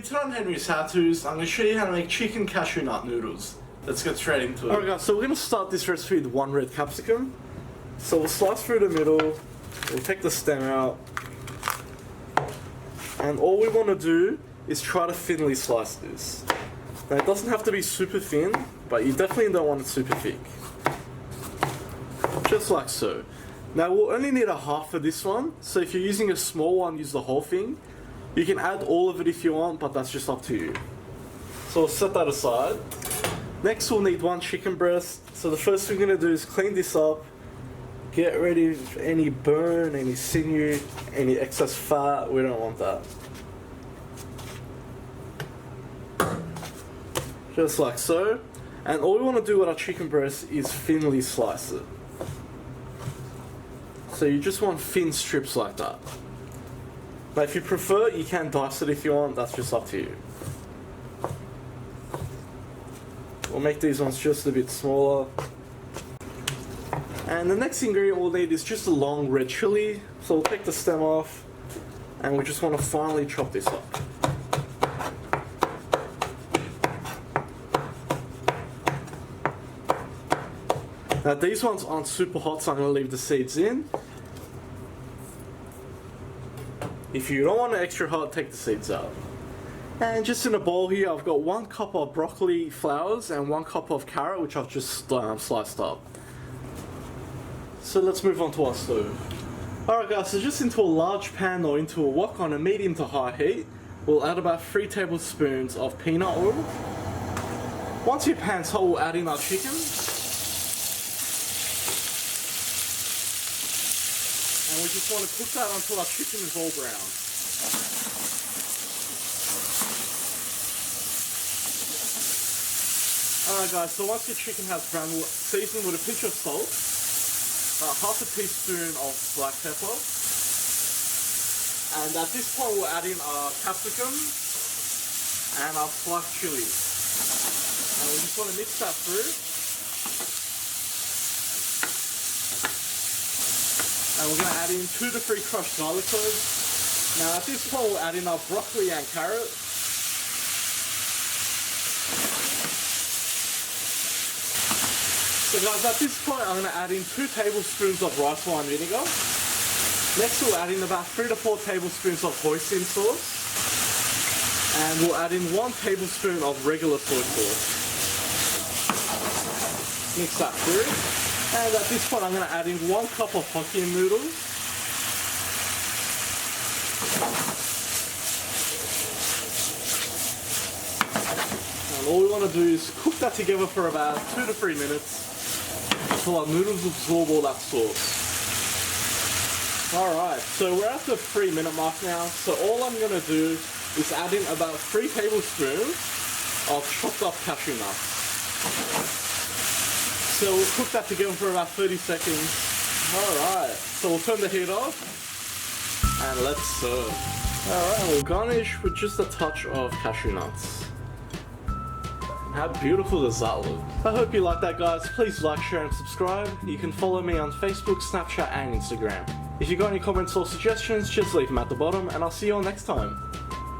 today on Henry's How To's, I'm going to show you how to make chicken cashew nut noodles. Let's get straight into it. Alright guys, so we're going to start this recipe with 1 red capsicum. So we'll slice through the middle, we'll take the stem out, and all we want to do is try to thinly slice this. Now it doesn't have to be super thin, but you definitely don't want it super thick. Just like so. Now we'll only need a half for this one, so if you're using a small one, use the whole thing. You can add all of it if you want, but that's just up to you. So we'll set that aside. Next we'll need 1 chicken breast. So the first thing we're going to do is clean this up, get rid of any bone, any sinew, any excess fat. We don't want that. Just like so. And all we want to do with our chicken breast is thinly slice it. So you just want thin strips like that. Now if you prefer, you can dice it if you want, that's just up to you. We'll make these ones just a bit smaller. And the next ingredient we'll need is just a long red chilli. So we'll take the stem off, and we just want to finely chop this up. Now these ones aren't super hot, so I'm going to leave the seeds in. If you don't want it extra hot, take the seeds out. And just in a bowl here, I've got 1 cup of broccoli flowers and 1 cup of carrot, which I've just sliced up. So let's move on to our stove. Alright guys, so just into a large pan or into a wok on a medium to high heat, we'll add about 3 tablespoons of peanut oil. Once your pan's hot, we'll add in our chicken. And we just want to cook that until our chicken is all brown. Alright guys, so once your chicken has brown, we'll season with a pinch of salt, half a teaspoon of black pepper, and at this point we'll add in our capsicum and our sliced chilli. And we just want to mix that through. And we're going to add in 2 to 3 crushed garlic cloves. Now at this point we'll add in our broccoli and carrot. So guys, at this point I'm going to add in 2 tablespoons of rice wine vinegar. Next we'll add in about 3 to 4 tablespoons of hoisin sauce. And we'll add in 1 tablespoon of regular soy sauce. Mix that through. And at this point I'm going to add in 1 cup of hoisin noodles. And all we want to do is cook that together for about 2 to 3 minutes until our noodles absorb all that sauce. Alright, so we're at the 3-minute mark now, so all I'm going to do is add in about 3 tablespoons of chopped up cashew nuts. So we'll cook that together for about 30 seconds. Alright, so we'll turn the heat off and let's serve. Alright, we'll garnish with just a touch of cashew nuts. How beautiful does that look? I hope you like that guys. Please like, share and subscribe. You can follow me on Facebook, Snapchat and Instagram. If you got any comments or suggestions, just leave them at the bottom and I'll see you all next time.